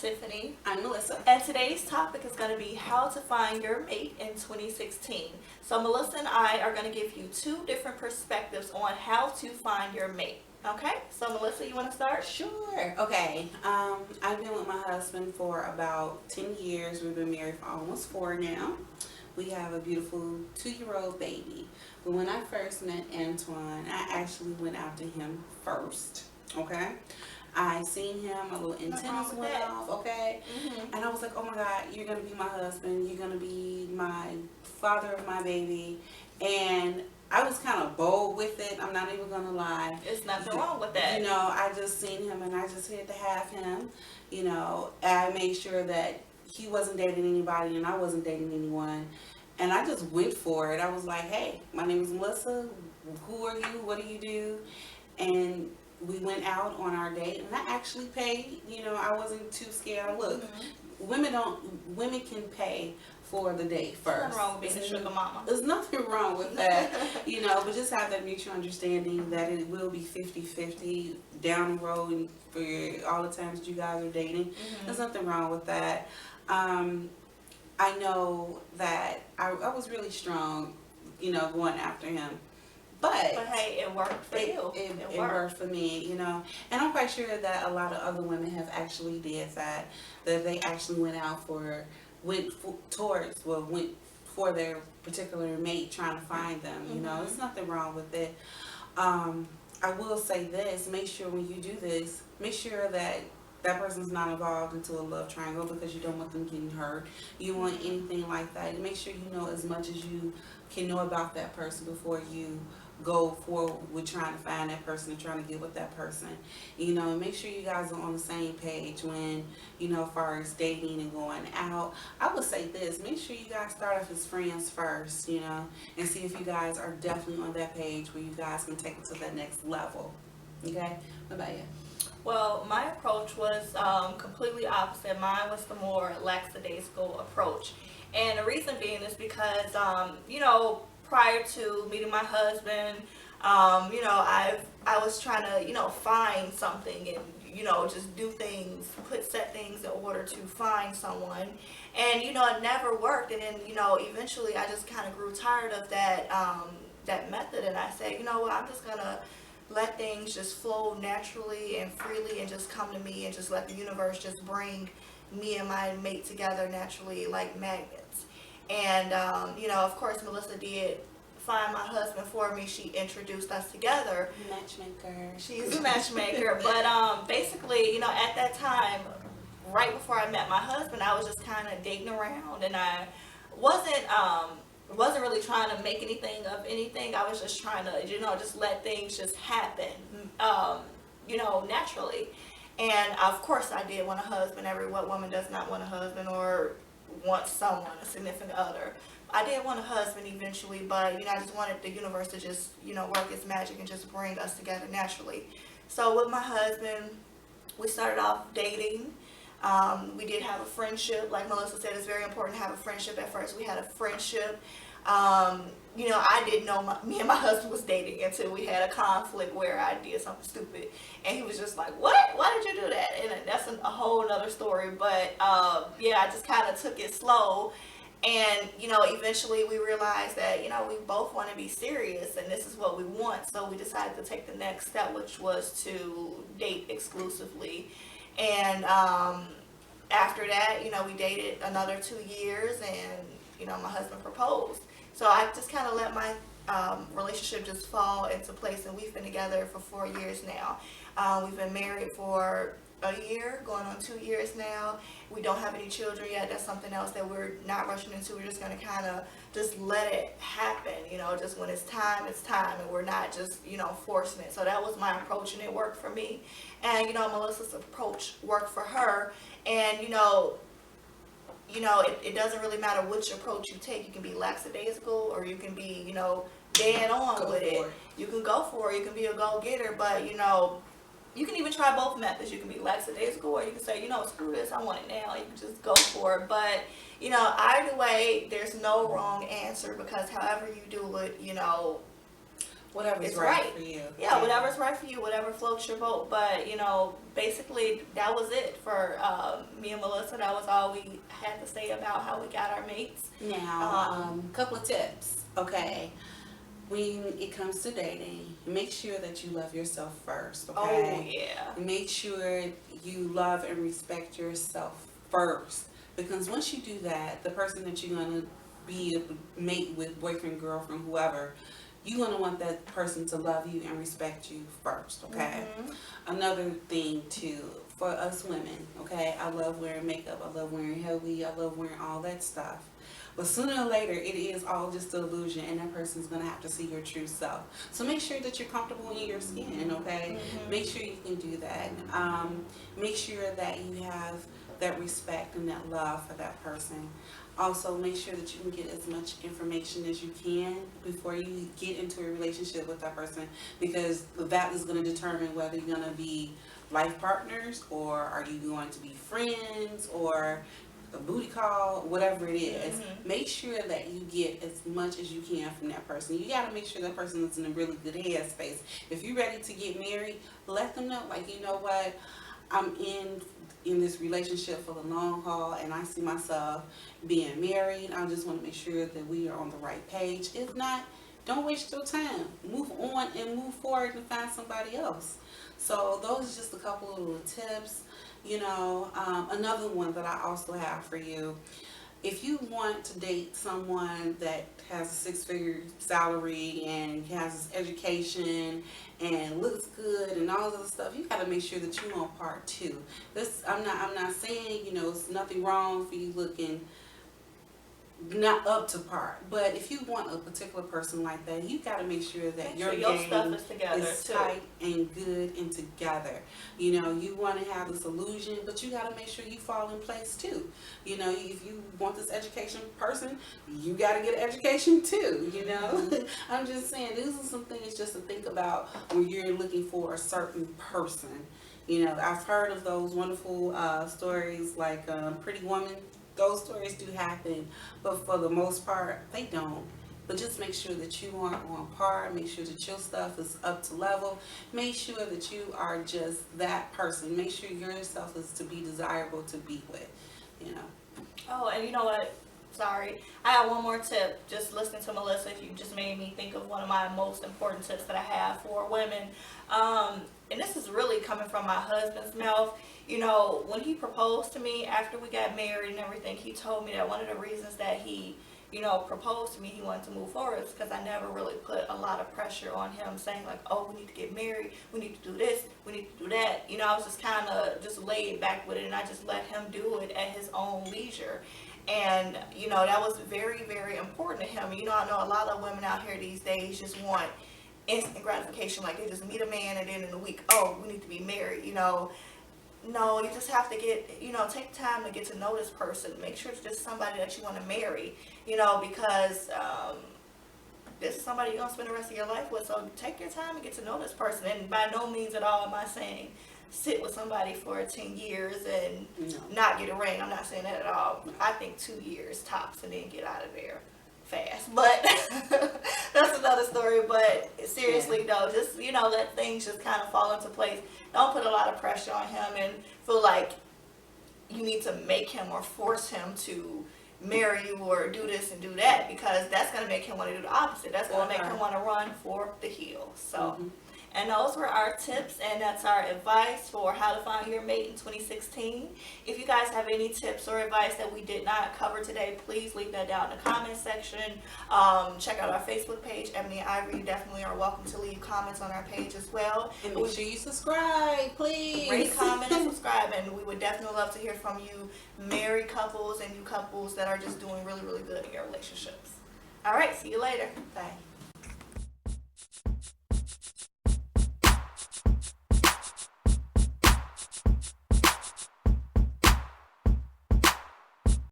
Tiffany. I'm Melissa. And today's topic is going to be how to find your mate in 2016. So, Melissa and I are going to give you two different perspectives on how to find your mate. Okay? So, Melissa, you want to start? Sure. Okay. I've been with my husband for about 10 years. We've been married for almost 4 now. We have a beautiful 2-year-old baby. But when I first met Antoine, I actually went after him first. Okay? I seen him, a little antennas went off, okay? And I was like, oh my God, you're going to be my husband. You're going to be my father of my baby. And I was kind of bold with it. I'm not even going to lie. There's nothing wrong with that. You know, I just seen him and I just had to have him. You know, I made sure that he wasn't dating anybody and I wasn't dating anyone. And I just went for it. I was like, hey, my name is Melissa. Who are you? What do you do? And we went out on our date and I actually paid. You know, I wasn't too scared. Look, women can pay for the date first. Nothing wrong with being a sugar mama. There's nothing wrong with that, you know, but just have that mutual understanding that it will be 50-50 down the road for all the times that you guys are dating. There's nothing wrong with that. I know that I was really strong, you know, going after him. But hey, it worked for you. It worked for me, you know. And I'm quite sure that a lot of other women have actually did that. That they actually went for their particular mate, trying to find them. You know, there's nothing wrong with it. I will say this: make sure when you do this, make sure that that person's not involved into a love triangle because you don't want them getting hurt. You don't want anything like that. Make sure you know as much as you can know about that person before you go forward with trying to find that person and trying to get with that person. You know, make sure you guys are on the same page when, you know, as far as dating and going out. I would say this: make sure you guys start off as friends first, you know, and see if you guys are definitely on that page where you guys can take it to that next level. Okay? What about you? Well, my approach was completely opposite. Mine was the more lackadaisical approach. And the reason being is because, you know, prior to meeting my husband, you know, I was trying to, you know, find something and, you know, just do things, set things in order to find someone. And, you know, it never worked. And then, you know, eventually I just kind of grew tired of that, that method. And I said, you know what, I'm just going to let things just flow naturally and freely and just come to me and just let the universe just bring me and my mate together naturally like magnets. And, you know, of course, Melissa did find my husband for me. She introduced us together. Matchmaker. She's a matchmaker. But basically, you know, at that time, right before I met my husband, I was just kind of dating around. And I wasn't really trying to make anything of anything. I was just trying to, you know, just let things just happen, you know, naturally. And of course I did want a husband. What woman does not want a husband or want someone, a significant other? I did want a husband eventually, but, you know, I just wanted the universe to just, you know, work its magic and just bring us together naturally. So with my husband, we started off dating. We did have a friendship. Like Melissa said, it's very important to have a friendship. At first we had a friendship. You know, I didn't know me and my husband was dating until we had a conflict where I did something stupid. And he was just like, what? Why did you do that? And that's a whole other story. But, yeah, I just kind of took it slow. And, you know, eventually we realized that, you know, we both want to be serious and this is what we want. So we decided to take the next step, which was to date exclusively. And after that, you know, we dated another 2 years and, you know, my husband proposed. So I just kind of let my relationship just fall into place, and we've been together for 4 years now. We've been married for a year, going on 2 years now. We don't have any children yet. That's something else that we're not rushing into. We're just going to kind of just let it happen, you know, just when it's time, and we're not just, you know, forcing it. So that was my approach, and it worked for me. And, you know, Melissa's approach worked for her. And, you know, it doesn't really matter which approach you take. You can be lackadaisical or you can be, you know, dead on with it. You can go for it. You can be a go-getter, but, you know, you can even try both methods. You can be lackadaisical or you can say, you know, screw this, I want it now. You can just go for it. But, you know, either way, there's no wrong answer because however you do it, you know, Whatever's it's right for you. Yeah, whatever's right for you, whatever floats your boat. But, you know, basically that was it for me and Melissa. That was all we had to say about how we got our mates. Now, couple of tips. Okay. When it comes to dating, make sure that you love yourself first, okay? Oh, yeah. Make sure you love and respect yourself first. Because once you do that, the person that you're going to be a mate with, boyfriend, girlfriend, whoever, you're going to want that person to love you and respect you first, okay? Another thing, too, for us women, okay? I love wearing makeup. I love wearing hair weave. I love wearing all that stuff. But sooner or later, it is all just an illusion, and that person's going to have to see your true self. So make sure that you're comfortable in your skin, okay? Make sure you can do that. Make sure that you have that respect and that love for that person. Also, make sure that you can get as much information as you can before you get into a relationship with that person, because that is going to determine whether you're going to be life partners, or are you going to be friends, or a booty call, whatever it is. Make sure that you get as much as you can from that person. You got to make sure that person is in a really good headspace. If you're ready to get married, let them know, like, you know what, I'm in this relationship for the long haul, and I see myself being married. I just want to make sure that we are on the right page. If not, don't waste your time. Move on and move forward and find somebody else. So those are just a couple of little tips. You know, another one that I also have for you, if you want to date someone that has a 6-figure salary and has education and looks good and all this other stuff, you got to make sure that you're on par too. I'm not saying, you know, it's nothing wrong for you looking not up to par, but if you want a particular person like that, you got to make sure that your stuff is together, is tight and good and together. You know, you want to have this illusion, but you got to make sure you fall in place too. You know, if you want this education person, you got to get an education too. You know, I'm just saying these are some things just to think about when you're looking for a certain person. You know, I've heard of those wonderful stories like Pretty Woman. Those stories do happen, but for the most part, they don't. But just make sure that you are on par. Make sure that your stuff is up to level. Make sure that you are just that person. Make sure yourself is to be desirable to be with, you know. Oh, and you know what? Sorry. I have one more tip. Just listening to Melissa, you just made me think of one of my most important tips that I have for women. And this is really coming from my husband's mouth. You know, when he proposed to me after we got married and everything, he told me that one of the reasons that he, you know, proposed to me, he wanted to move forward, is because I never really put a lot of pressure on him saying like, oh, we need to get married, we need to do this, we need to do that. You know, I was just kind of just laid back with it, and I just let him do it at his own leisure. And, you know, that was very, very important to him. You know, I know a lot of women out here these days just want instant gratification, like they just meet a man and then in a week, oh, we need to be married, you know. No, you just have to get, you know, take time to get to know this person. Make sure it's just somebody that you want to marry, you know, because this is somebody you're going to spend the rest of your life with. So take your time and get to know this person. And by no means at all am I saying sit with somebody for 10 years and not get a ring. I'm not saying that at all. I think 2 years tops and then get out of there fast. But that's another story. But seriously, though, just, you know, let things just kind of fall into place. Don't put a lot of pressure on him and feel like you need to make him or force him to marry you or do this and do that, because that's going to make him want to do the opposite. That's going to make him want to run for the hills. So, and those were our tips, and that's our advice for how to find your mate in 2016. If you guys have any tips or advice that we did not cover today, please leave that down in the comment section. Check out our Facebook page, Ebony and Ivory. You definitely are welcome to leave comments on our page as well. And make sure you subscribe, please. Rate, comment, and subscribe, and we would definitely love to hear from you married couples and you couples that are just doing really, really good in your relationships. All right, see you later. Bye.